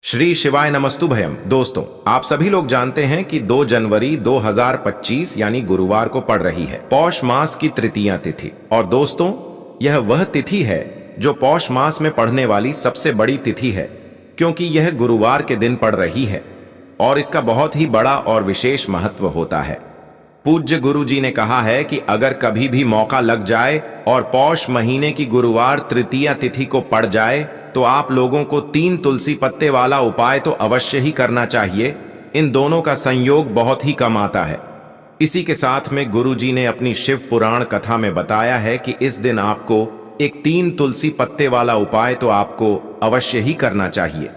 श्री शिवाय नमस्तुभयम। दोस्तों, आप सभी लोग जानते हैं कि 2 जनवरी 2025 यानी गुरुवार को पड़ रही है पौष मास की तृतीया तिथि। और दोस्तों, यह वह तिथि है जो पौष मास में पड़ने वाली सबसे बड़ी तिथि है, क्योंकि यह गुरुवार के दिन पड़ रही है और इसका बहुत ही बड़ा और विशेष महत्व होता है। पूज्य गुरु जी ने कहा है कि अगर कभी भी मौका लग जाए और पौष महीने की गुरुवार तृतीया तिथि को पड़ जाए तो आप लोगों को 3 तुलसी पत्ते वाला उपाय तो अवश्य ही करना चाहिए। इन दोनों का संयोग बहुत ही कम आता है। इसी के साथ में गुरु जी ने अपनी शिव पुराण कथा में बताया है कि इस दिन आपको एक 3 तुलसी पत्ते वाला उपाय तो आपको अवश्य ही करना चाहिए,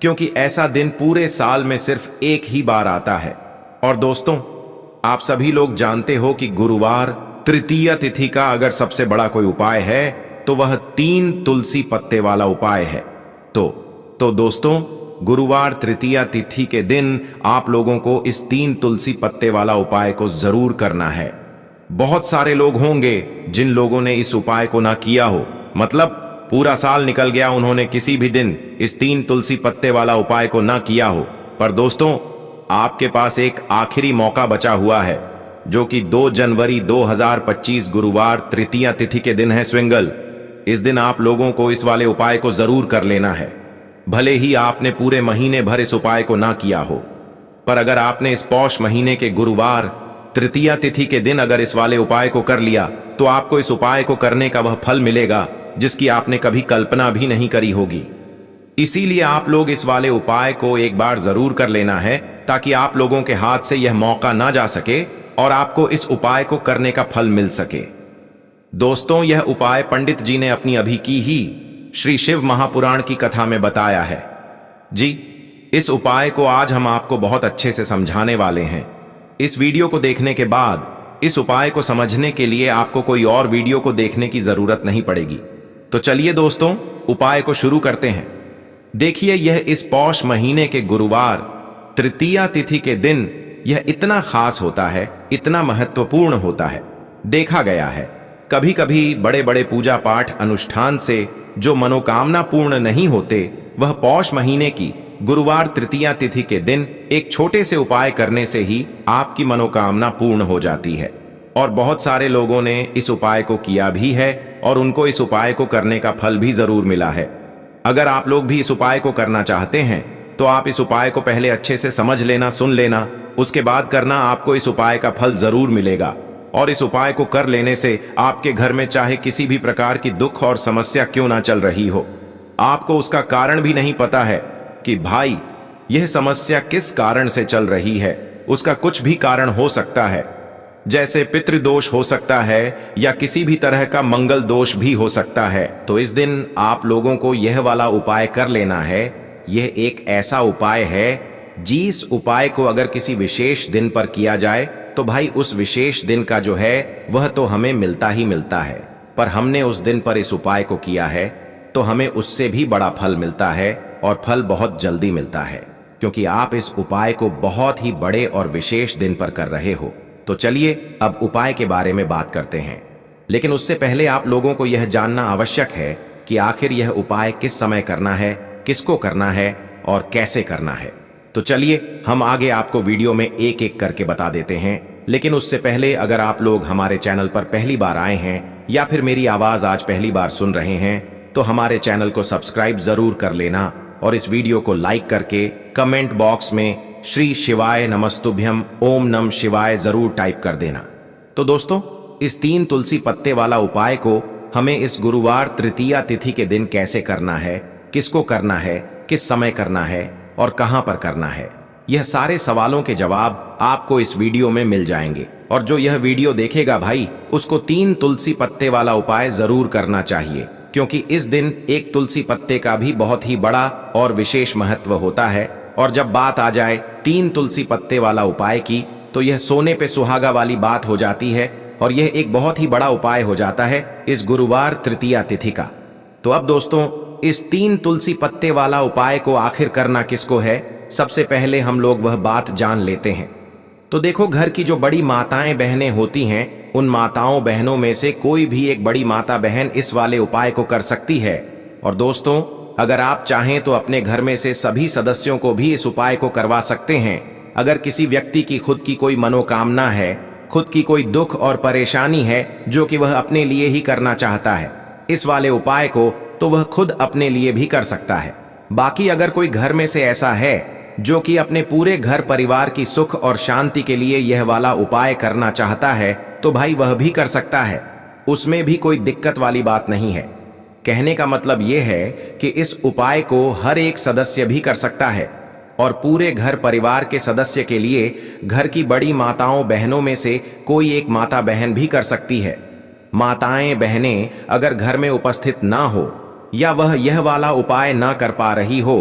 क्योंकि ऐसा दिन पूरे साल में सिर्फ एक ही बार आता है। और दोस्तों, आप सभी लोग जानते हो कि गुरुवार तृतीया तिथि का अगर सबसे बड़ा कोई उपाय है तो वह 3 तुलसी पत्ते वाला उपाय है। तो दोस्तों, गुरुवार तृतीया तिथि के दिन आप लोगों को इस 3 तुलसी पत्ते वाला उपाय को जरूर करना है। बहुत सारे लोग होंगे जिन लोगों ने इस उपाय को ना किया हो, मतलब पूरा साल निकल गया, उन्होंने किसी भी दिन इस 3 तुलसी पत्ते वाला उपाय को ना किया हो। पर दोस्तों, आपके पास एक आखिरी मौका बचा हुआ है, जो कि 2 जनवरी 2025 गुरुवार तृतीया तिथि के दिन है स्विंगल। इस दिन आप लोगों को इस वाले उपाय को जरूर कर लेना है। भले ही आपने पूरे महीने भर इस उपाय को ना किया हो, पर अगर आपने इस पौष महीने के गुरुवार तृतीया तिथि के दिन अगर इस वाले उपाय को कर लिया तो आपको इस उपाय को करने का वह फल मिलेगा जिसकी आपने कभी कल्पना भी नहीं करी होगी। इसीलिए आप लोग इस वाले उपाय को एक बार जरूर कर लेना है, ताकि आप लोगों के हाथ से यह मौका ना जा सके और आपको इस उपाय को करने का फल मिल सके। दोस्तों, यह उपाय पंडित जी ने अपनी अभी की ही श्री शिव महापुराण की कथा में बताया है। जी, इस उपाय को आज हम आपको बहुत अच्छे से समझाने वाले हैं। इस वीडियो को देखने के बाद इस उपाय को समझने के लिए आपको कोई और वीडियो को देखने की जरूरत नहीं पड़ेगी। तो चलिए दोस्तों, उपाय को शुरू करते हैं। देखिए, यह इस पौष महीने के गुरुवार तृतीया तिथि के दिन यह इतना खास होता है, इतना महत्वपूर्ण होता है। देखा गया है कभी कभी बड़े बड़े पूजा पाठ अनुष्ठान से जो मनोकामना पूर्ण नहीं होते, वह पौष महीने की गुरुवार तृतीया तिथि के दिन एक छोटे से उपाय करने से ही आपकी मनोकामना पूर्ण हो जाती है। और बहुत सारे लोगों ने इस उपाय को किया भी है और उनको इस उपाय को करने का फल भी जरूर मिला है। अगर आप लोग भी इस उपाय को करना चाहते हैं तो आप इस उपाय को पहले अच्छे से समझ लेना, सुन लेना, उसके बाद करना। आपको इस उपाय का फल जरूर मिलेगा। और इस उपाय को कर लेने से आपके घर में चाहे किसी भी प्रकार की दुख और समस्या क्यों ना चल रही हो, आपको उसका कारण भी नहीं पता है कि भाई यह समस्या किस कारण से चल रही है, उसका कुछ भी कारण हो सकता है। जैसे पितृदोष हो सकता है या किसी भी तरह का मंगल दोष भी हो सकता है। तो इस दिन आप लोगों को यह वाला उपाय कर लेना है। यह एक ऐसा उपाय है जिस उपाय को अगर किसी विशेष दिन पर किया जाए तो भाई उस विशेष दिन का जो है वह तो हमें मिलता ही मिलता है, पर हमने उस दिन पर इस उपाय को किया है तो हमें उससे भी बड़ा फल मिलता है, और फल बहुत जल्दी मिलता है, क्योंकि आप इस उपाय को बहुत ही बड़े और विशेष दिन पर कर रहे हो। तो चलिए अब उपाय के बारे में बात करते हैं। लेकिन उससे पहले आप लोगों को यह जानना आवश्यक है कि आखिर यह उपाय किस समय करना है, किसको करना है और कैसे करना है। तो चलिए हम आगे आपको वीडियो में एक एक करके बता देते हैं। लेकिन उससे पहले अगर आप लोग हमारे चैनल पर पहली बार आए हैं या फिर मेरी आवाज आज पहली बार सुन रहे हैं तो हमारे चैनल को सब्सक्राइब जरूर कर लेना और इस वीडियो को लाइक करके कमेंट बॉक्स में श्री शिवाय नमस्तुभ्यम ओम नम शिवाय जरूर टाइप कर देना। तो दोस्तों, इस 3 तुलसी पत्ते वाला उपाय को हमें इस गुरुवार तृतीया तिथि के दिन कैसे करना है, किसको करना है, किस समय करना है और कहां पर करना है, यह सारे सवालों के जवाब आपको इस वीडियो में मिल जाएंगे। और जो यह वीडियो देखेगा भाई, उसको 3 तुलसी पत्ते वाला उपाय जरूर करना चाहिए, क्योंकि इस दिन एक तुलसी पत्ते का भी बहुत ही बड़ा और विशेष महत्व होता है। और जब बात आ जाए 3 तुलसी पत्ते वाला उपाय की, तो यह सोने पे सुहागा वाली बात हो जाती है और यह एक बहुत ही बड़ा उपाय हो जाता है इस गुरुवार तृतीया तिथि का। तो अब दोस्तों, इस 3 तुलसी पत्ते वाला उपाय को आखिर करना किसको है, सबसे पहले हम लोग वह बात जान लेते हैं। तो देखो, घर की जो बड़ी माताएं बहनें होती हैं, उन माताओं बहनों में से कोई भी एक बड़ी माता बहन इस वाले उपाय को कर सकती है। और दोस्तों, अगर आप चाहें तो अपने घर में से सभी सदस्यों को भी इस उपाय को करवा सकते हैं। अगर किसी व्यक्ति की खुद की कोई मनोकामना है, खुद की कोई दुख और परेशानी है जो कि वह अपने लिए ही करना चाहता है, इस वाले उपाय को तो वह खुद अपने लिए भी कर सकता है। बाकी अगर कोई घर में से ऐसा है जो कि अपने पूरे घर परिवार की सुख और शांति के लिए यह वाला उपाय करना चाहता है, तो भाई वह भी कर सकता है, उसमें भी कोई दिक्कत वाली बात नहीं है। कहने का मतलब यह है कि इस उपाय को हर एक सदस्य भी कर सकता है और पूरे घर परिवार के सदस्य के लिए घर की बड़ी माताओं बहनों में से कोई एक माता बहन भी कर सकती है। माताएं बहनें अगर घर में उपस्थित ना हो या वह यह वाला उपाय ना कर पा रही हो,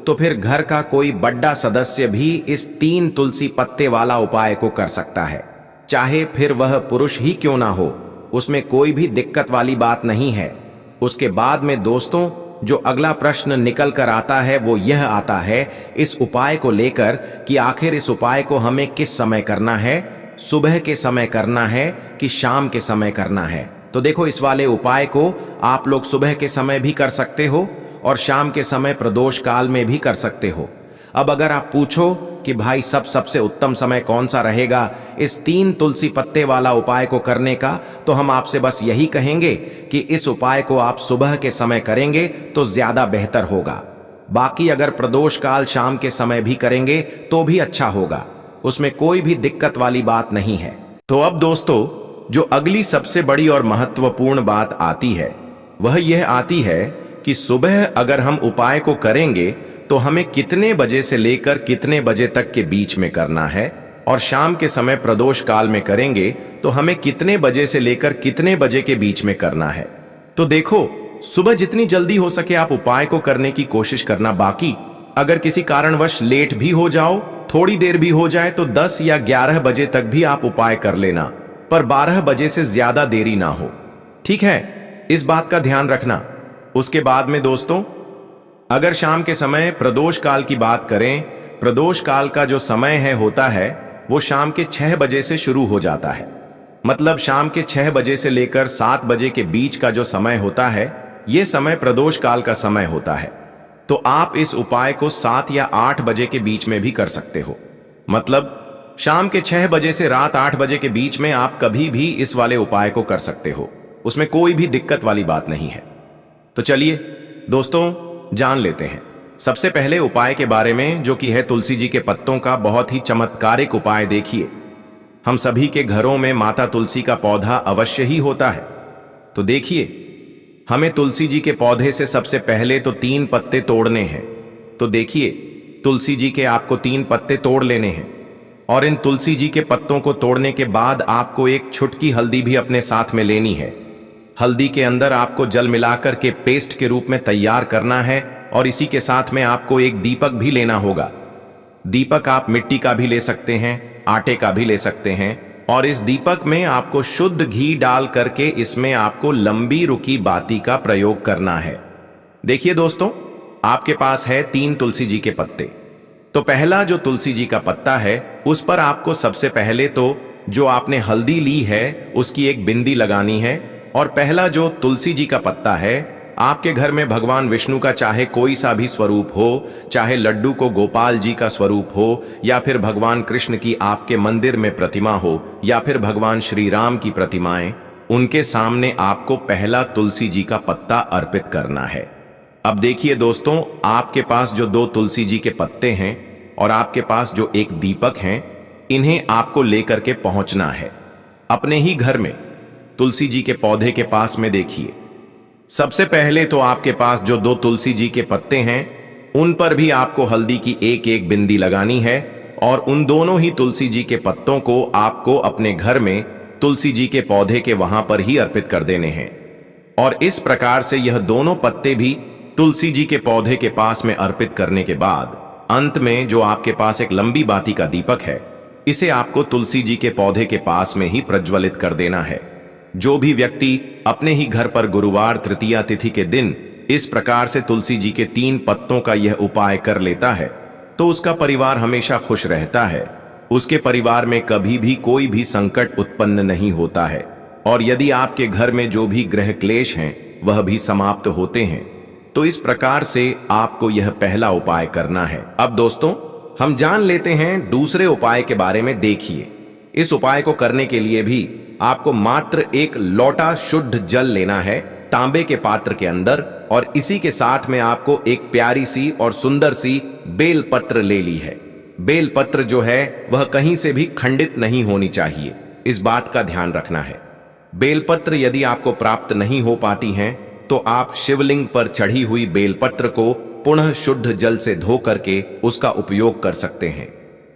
तो फिर घर का कोई बड़ा सदस्य भी इस 3 तुलसी पत्ते वाला उपाय को कर सकता है, चाहे फिर वह पुरुष ही क्यों ना हो, उसमें कोई भी दिक्कत वाली बात नहीं है। उसके बाद में दोस्तों जो अगला प्रश्न निकल कर आता है वो यह आता है इस उपाय को लेकर कि आखिर इस उपाय को हमें किस समय करना है, सुबह के समय करना है कि शाम के समय करना है। तो देखो, इस वाले उपाय को आप लोग सुबह के समय भी कर सकते हो और शाम के समय प्रदोष काल में भी कर सकते हो। अब अगर आप पूछो कि भाई सबसे उत्तम समय कौन सा रहेगा इस 3 तुलसी पत्ते वाला उपाय को करने का, तो हम आपसे बस यही कहेंगे कि इस उपाय को आप सुबह के समय करेंगे तो ज्यादा बेहतर होगा। बाकी अगर प्रदोष काल शाम के समय भी करेंगे तो भी अच्छा होगा, उसमें कोई भी दिक्कत वाली बात नहीं है। तो अब दोस्तों जो अगली सबसे बड़ी और महत्वपूर्ण बात आती है वह यह आती है कि सुबह अगर हम उपाय को करेंगे तो हमें कितने बजे से लेकर कितने बजे तक के बीच में करना है, और शाम के समय प्रदोष काल में करेंगे तो हमें कितने बजे से लेकर कितने बजे के बीच में करना है। तो देखो, सुबह जितनी जल्दी हो सके आप उपाय को करने की कोशिश करना। बाकी अगर किसी कारणवश लेट भी हो जाओ, थोड़ी देर भी हो जाए, तो 10 या 11 बजे तक भी आप उपाय कर लेना, पर 12 बजे से ज्यादा देरी ना हो, ठीक है? इस बात का ध्यान रखना। उसके बाद में दोस्तों अगर शाम के समय प्रदोष काल की बात करें, प्रदोष काल का जो समय होता है वो शाम के 6 बजे से शुरू हो जाता है। मतलब शाम के 6 बजे से लेकर 7 बजे के बीच का जो समय होता है, यह समय प्रदोष काल का समय होता है। तो आप इस उपाय को 7 या 8 बजे के बीच में भी कर सकते हो। मतलब शाम के 6 बजे से रात 8 बजे के बीच में आप कभी भी इस वाले उपाय को कर सकते हो, उसमें कोई भी दिक्कत वाली बात नहीं है। तो चलिए दोस्तों जान लेते हैं सबसे पहले उपाय के बारे में, जो कि है तुलसी जी के पत्तों का बहुत ही चमत्कारिक उपाय। देखिए, हम सभी के घरों में माता तुलसी का पौधा अवश्य ही होता है। तो देखिए, हमें तुलसी जी के पौधे से सबसे पहले तो 3 पत्ते तोड़ने हैं। तो देखिए, तुलसी जी के आपको 3 पत्ते तोड़ लेने हैं, और इन तुलसी जी के पत्तों को तोड़ने के बाद आपको एक छुटकी हल्दी भी अपने साथ में लेनी है। हल्दी के अंदर आपको जल मिलाकर के पेस्ट के रूप में तैयार करना है, और इसी के साथ में आपको एक दीपक भी लेना होगा। दीपक आप मिट्टी का भी ले सकते हैं, आटे का भी ले सकते हैं, और इस दीपक में आपको शुद्ध घी डाल करके इसमें आपको लंबी रुकी बाती का प्रयोग करना है। देखिए दोस्तों, आपके पास है 3 तुलसी जी के पत्ते। तो पहला जो तुलसी जी का पत्ता है उस पर आपको सबसे पहले तो जो आपने हल्दी ली है उसकी एक बिंदी लगानी है। और पहला जो तुलसी जी का पत्ता है, आपके घर में भगवान विष्णु का चाहे कोई सा भी स्वरूप हो, चाहे लड्डू को गोपाल जी का स्वरूप हो, या फिर भगवान कृष्ण की आपके मंदिर में प्रतिमा हो, या फिर भगवान श्री राम की प्रतिमाएं, उनके सामने आपको पहला तुलसी जी का पत्ता अर्पित करना है। अब देखिए दोस्तों, आपके पास जो 2 तुलसी जी के पत्ते हैं और आपके पास जो एक दीपक हैं, इन्हें आपको लेकर के पहुंचना है अपने ही घर में तुलसी जी के पौधे के पास में। देखिए, सबसे पहले तो आपके पास जो 2 तुलसी जी के पत्ते हैं उन पर भी आपको हल्दी की एक एक बिंदी लगानी है, और उन दोनों ही तुलसी जी के पत्तों को आपको अपने घर में तुलसी जी के पौधे के वहां पर ही अर्पित कर देने हैं। और इस प्रकार से यह दोनों पत्ते भी तुलसी जी के पौधे के पास में अर्पित करने के बाद अंत में जो आपके पास एक लंबी बाती का दीपक है, इसे आपको तुलसी जी के पौधे के पास में ही प्रज्वलित कर देना है। जो भी व्यक्ति अपने ही घर पर गुरुवार तृतीया तिथि के दिन इस प्रकार से तुलसी जी के 3 पत्तों का यह उपाय कर लेता है, तो उसका परिवार हमेशा खुश रहता है। उसके परिवार में कभी भी कोई भी संकट उत्पन्न नहीं होता है, और यदि आपके घर में जो भी ग्रह क्लेश हैं वह भी समाप्त होते हैं। तो इस प्रकार से आपको यह पहला उपाय करना है। अब दोस्तों, हम जान लेते हैं दूसरे उपाय के बारे में। देखिए, इस उपाय को करने के लिए भी आपको मात्र एक लोटा शुद्ध जल लेना है तांबे के पात्र के अंदर, और इसी के साथ में आपको एक प्यारी सी और सुंदर सी बेल पत्र ले ली है। बेल पत्र जो है वह कहीं से भी खंडित नहीं होनी चाहिए, इस बात का ध्यान रखना है। बेलपत्र यदि आपको प्राप्त नहीं हो पाती हैं तो आप शिवलिंग पर चढ़ी हुई बेलपत्र को पुनः शुद्ध जल से धो करके उसका उपयोग कर सकते हैं।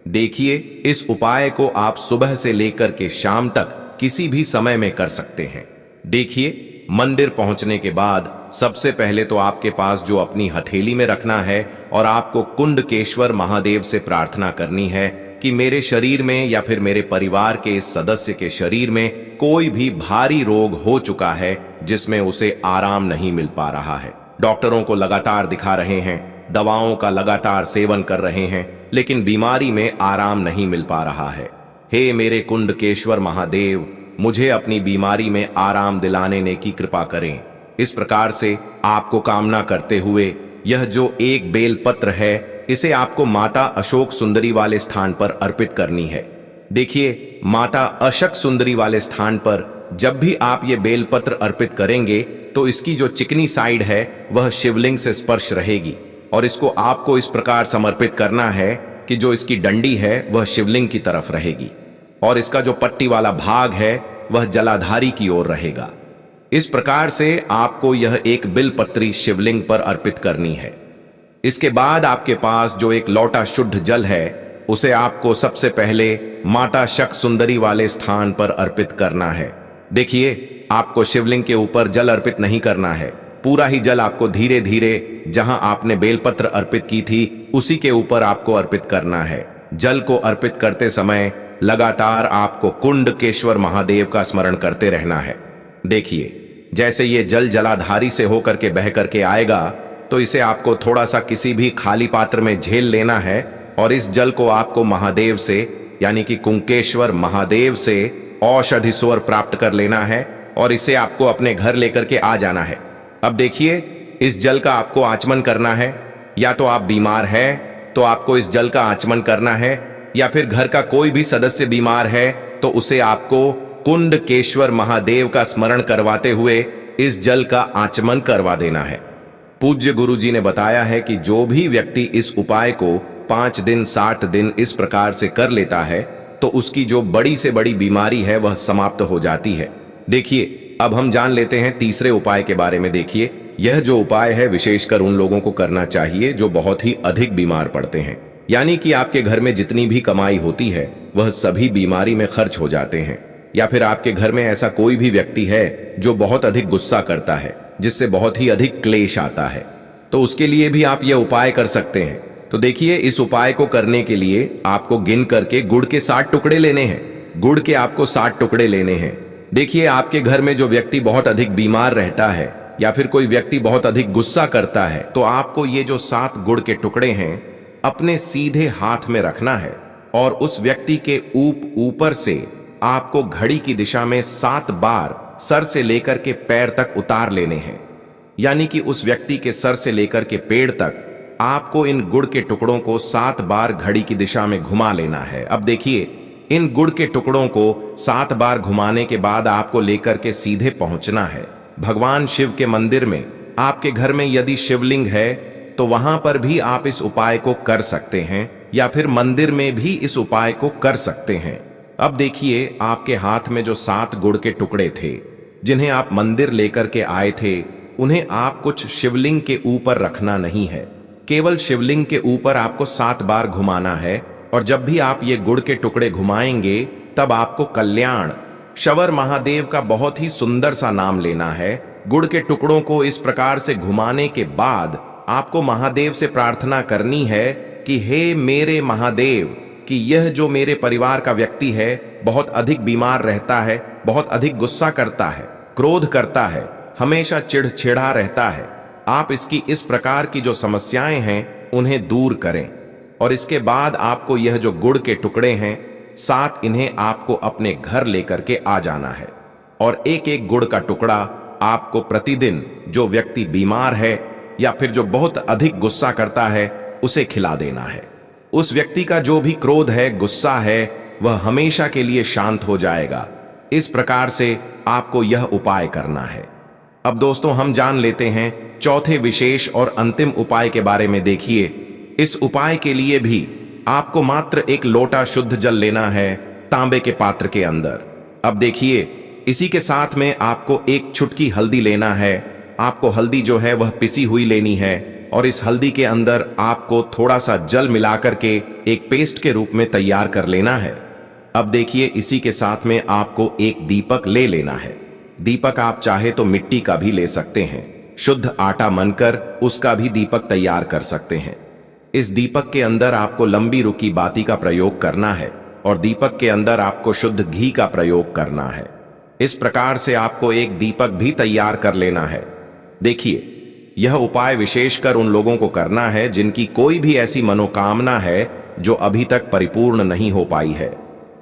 देखिए, इस उपाय को आप सुबह से लेकर के शाम तक किसी भी समय में कर सकते हैं। देखिए, मंदिर पहुंचने के बाद सबसे पहले तो आपके पास जो अपनी हथेली में रखना है और आपको कुंडकेश्वर महादेव से प्रार्थना करनी है कि मेरे शरीर में या फिर मेरे परिवार के इस सदस्य के शरीर में कोई भी भारी रोग हो चुका है जिसमें उसे आराम नहीं मिल पा रहा है। डॉक्टरों को लगातार दिखा रहे हैं, दवाओं का लगातार सेवन कर रहे हैं, लेकिन बीमारी में आराम नहीं मिल पा रहा है। हे मेरे कुंडकेश्वर महादेव, मुझे अपनी बीमारी में आराम दिलाने ने की कृपा करें। इस प्रकार से आपको कामना करते हुए यह जो एक बेल पत्र है, इसे आपको माता अशोक सुंदरी वाले स्थान पर अर्पित करनी है। देखिए, माता अशोक सुंदरी वाले स्थान पर जब भी आप ये बेलपत्र अर्पित करेंगे तो इसकी जो चिकनी साइड है वह शिवलिंग से स्पर्श रहेगी, और इसको आपको इस प्रकार समर्पित करना है कि जो इसकी डंडी है वह शिवलिंग की तरफ रहेगी और इसका जो पट्टी वाला भाग है वह जलाधारी की ओर रहेगा। इस प्रकार से आपको यह एक बिलपत्री शिवलिंग पर अर्पित करनी है। इसके बाद आपके पास जो एक लोटा शुद्ध जल है उसे आपको सबसे पहले माता शक सुंदरी वाले स्थान पर अर्पित करना है। देखिए, आपको शिवलिंग के ऊपर जल अर्पित नहीं करना है, पूरा ही जल आपको धीरे धीरे जहां आपने बेलपत्र अर्पित की थी उसी के ऊपर आपको अर्पित करना है। जल को अर्पित करते समय लगातार आपको कुंडकेश्वर महादेव का स्मरण करते रहना है। देखिए, जैसे ये जल जलाधारी से होकर के बह करके आएगा तो इसे आपको थोड़ा सा किसी भी खाली पात्र में झेल लेना है और इस जल को आपको महादेव से यानी कि कुंकेश्वर महादेव से औषधि स्वर प्राप्त कर लेना है और इसे आपको अपने घर लेकर के आ जाना है। अब देखिए, इस जल का आपको आचमन करना है। या तो आप बीमार हैं तो आपको इस जल का आचमन करना है, या फिर घर का कोई भी सदस्य बीमार है तो उसे आपको कुंडकेश्वर महादेव का स्मरण करवाते हुए इस जल का आचमन करवा देना है। पूज्य गुरु जी ने बताया है कि जो भी व्यक्ति इस उपाय को 5 दिन 60 दिन इस प्रकार से कर लेता है तो उसकी जो बड़ी से बड़ी बीमारी है वह समाप्त हो जाती है। देखिए, अब हम जान लेते हैं तीसरे उपाय के बारे में। देखिए, यह जो उपाय है विशेषकर उन लोगों को करना चाहिए जो बहुत ही अधिक बीमार पड़ते हैं, यानी कि आपके घर में जितनी भी कमाई होती है वह सभी बीमारी में खर्च हो जाते हैं, या फिर आपके घर में ऐसा कोई भी व्यक्ति है जो बहुत अधिक गुस्सा करता है जिससे बहुत ही अधिक क्लेश आता है, तो उसके लिए भी आप यह उपाय कर सकते हैं। तो देखिए, इस उपाय को करने के लिए आपको गिन करके गुड़ के 60 टुकड़े लेने हैं। गुड़ के आपको 60 टुकड़े लेने हैं। देखिए, आपके घर में जो व्यक्ति बहुत अधिक बीमार रहता है या फिर कोई व्यक्ति बहुत अधिक गुस्सा करता है तो आपको ये जो 7 गुड़ के टुकड़े हैं अपने सीधे हाथ में रखना है और उस व्यक्ति के ऊपर से आपको घड़ी की दिशा में 7 बार सर से लेकर के पैर तक उतार लेने हैं। यानी कि उस व्यक्ति के सर से लेकर के पेड़ तक आपको इन गुड़ के टुकड़ों को 7 बार घड़ी की दिशा में घुमा लेना है। अब देखिए, इन गुड़ के टुकड़ों को 7 बार घुमाने के बाद आपको लेकर के सीधे पहुंचना है भगवान शिव के मंदिर में। आपके घर में यदि शिवलिंग है तो वहां पर भी आप इस उपाय को कर सकते हैं, या फिर मंदिर में भी इस उपाय को कर सकते हैं। अब देखिए, आपके हाथ में जो 7 गुड़ के टुकड़े थे जिन्हें आप मंदिर लेकर के आए थे, उन्हें आप कुछ शिवलिंग के ऊपर रखना नहीं है, केवल शिवलिंग के ऊपर आपको 7 बार घुमाना है। और जब भी आप ये गुड़ के टुकड़े घुमाएंगे तब आपको कल्याण शवर महादेव का बहुत ही सुंदर सा नाम लेना है। गुड़ के टुकड़ों को इस प्रकार से घुमाने के बाद आपको महादेव से प्रार्थना करनी है कि हे मेरे महादेव, कि यह जो मेरे परिवार का व्यक्ति है बहुत अधिक बीमार रहता है, बहुत अधिक गुस्सा करता है, क्रोध करता है, हमेशा चिड़चिड़ा रहता है, आप इसकी इस प्रकार की जो समस्याएं हैं उन्हें दूर करें। और इसके बाद आपको यह जो गुड़ के टुकड़े हैं 7, इन्हें आपको अपने घर लेकर के आ जाना है और एक एक गुड़ का टुकड़ा आपको प्रतिदिन जो व्यक्ति बीमार है या फिर जो बहुत अधिक गुस्सा करता है उसे खिला देना है। उस व्यक्ति का जो भी क्रोध है, गुस्सा है, वह हमेशा के लिए शांत हो जाएगा। इस प्रकार से आपको यह उपाय करना है। अब दोस्तों हम जान लेते हैं चौथे विशेष और अंतिम उपाय के बारे में। देखिए, इस उपाय के लिए भी आपको मात्र एक लोटा शुद्ध जल लेना है तांबे के पात्र के अंदर। अब देखिए, इसी के साथ में आपको एक चुटकी हल्दी लेना है। आपको हल्दी जो है वह पिसी हुई लेनी है और इस हल्दी के अंदर आपको थोड़ा सा जल मिलाकर के एक पेस्ट के रूप में तैयार कर लेना है। अब देखिए, इसी के साथ में आपको एक दीपक ले लेना है। दीपक आप चाहे तो मिट्टी का भी ले सकते हैं। शुद्ध आटा मनकर उसका भी दीपक तैयार कर सकते हैं। इस दीपक के अंदर आपको लंबी रुकी बाती का प्रयोग करना है और दीपक के अंदर आपको शुद्ध घी का प्रयोग करना है। इस प्रकार से आपको एक दीपक भी तैयार कर लेना है। देखिए, यह उपाय विशेषकर उन लोगों को करना है जिनकी कोई भी ऐसी मनोकामना है जो अभी तक परिपूर्ण नहीं हो पाई है।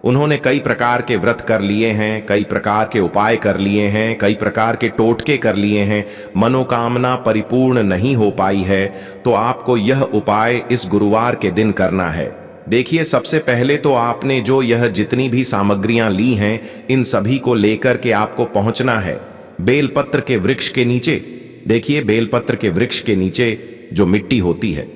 उन्होंने कई प्रकार के व्रत कर लिए हैं, कई प्रकार के उपाय कर लिए हैं, कई प्रकार के टोटके कर लिए हैं, मनोकामना परिपूर्ण नहीं हो पाई है। तो आपको यह उपाय इस गुरुवार के दिन करना है। देखिए, सबसे पहले तो आपने जो यह जितनी भी सामग्रियां ली हैं, इन सभी को लेकर के आपको पहुंचना है बेलपत्र के वृक्ष के नीचे। देखिए, बेलपत्र के वृक्ष के नीचे जो मिट्टी होती है,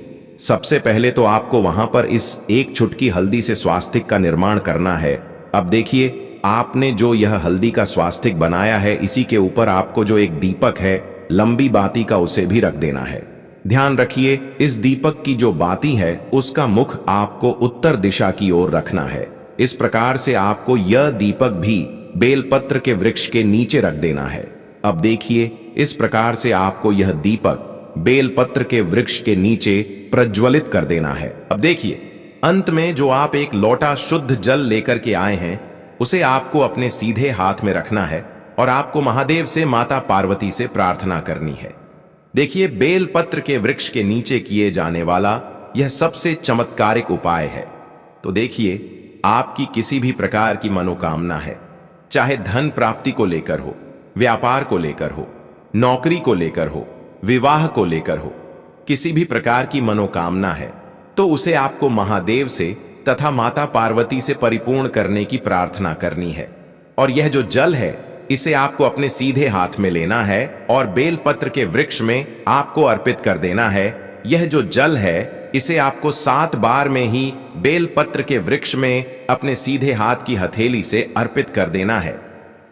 सबसे पहले तो आपको वहां पर इस एक चुटकी हल्दी से स्वास्तिक का निर्माण करना है। अब देखिए, आपने जो यह हल्दी का स्वास्तिक बनाया है, इसी के ऊपर आपको जो एक दीपक है लंबी बाती का, उसे भी रख देना है। ध्यान रखिए, इस दीपक की जो बाती है उसका मुख आपको उत्तर दिशा की ओर रखना है। इस प्रकार से आपको यह दीपक भी बेलपत्र के वृक्ष के नीचे रख देना है। अब देखिए, इस प्रकार से आपको यह दीपक बेलपत्र के वृक्ष के नीचे प्रज्वलित कर देना है। अब देखिए, अंत में जो आप एक लोटा शुद्ध जल लेकर के आए हैं, उसे आपको अपने सीधे हाथ में रखना है और आपको महादेव से, माता पार्वती से प्रार्थना करनी है। देखिए, बेलपत्र के वृक्ष के नीचे किए जाने वाला यह सबसे चमत्कारिक उपाय है। तो देखिए, आपकी किसी भी प्रकार की मनोकामना है, चाहे धन प्राप्ति को लेकर हो, व्यापार को लेकर हो, नौकरी को लेकर हो, विवाह को लेकर हो, किसी भी प्रकार की मनोकामना है, तो उसे आपको महादेव से तथा माता पार्वती से परिपूर्ण करने की प्रार्थना करनी है। और यह जो जल है, इसे आपको अपने सीधे हाथ में लेना है और बेलपत्र के वृक्ष में आपको अर्पित कर देना है। यह जो जल है, इसे आपको 7 बार में ही बेलपत्र के वृक्ष में अपने सीधे हाथ की हथेली से अर्पित कर देना है।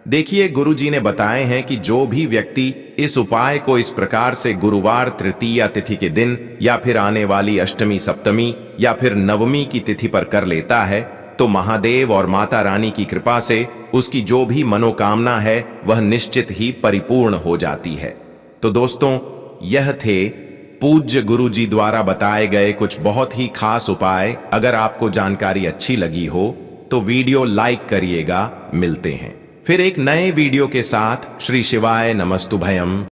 देखिए, गुरुजी ने बताए हैं कि जो भी व्यक्ति इस उपाय को इस प्रकार से गुरुवार तृतीया तिथि के दिन या फिर आने वाली अष्टमी, सप्तमी या फिर नवमी की तिथि पर कर लेता है, तो महादेव और माता रानी की कृपा से उसकी जो भी मनोकामना है वह निश्चित ही परिपूर्ण हो जाती है। तो दोस्तों, यह थे पूज्य गुरुजी द्वारा बताए गए कुछ बहुत ही खास उपाय। अगर आपको जानकारी अच्छी लगी हो तो वीडियो लाइक करिएगा। मिलते हैं फिर एक नए वीडियो के साथ। श्री शिवाय नमस्तुभयम।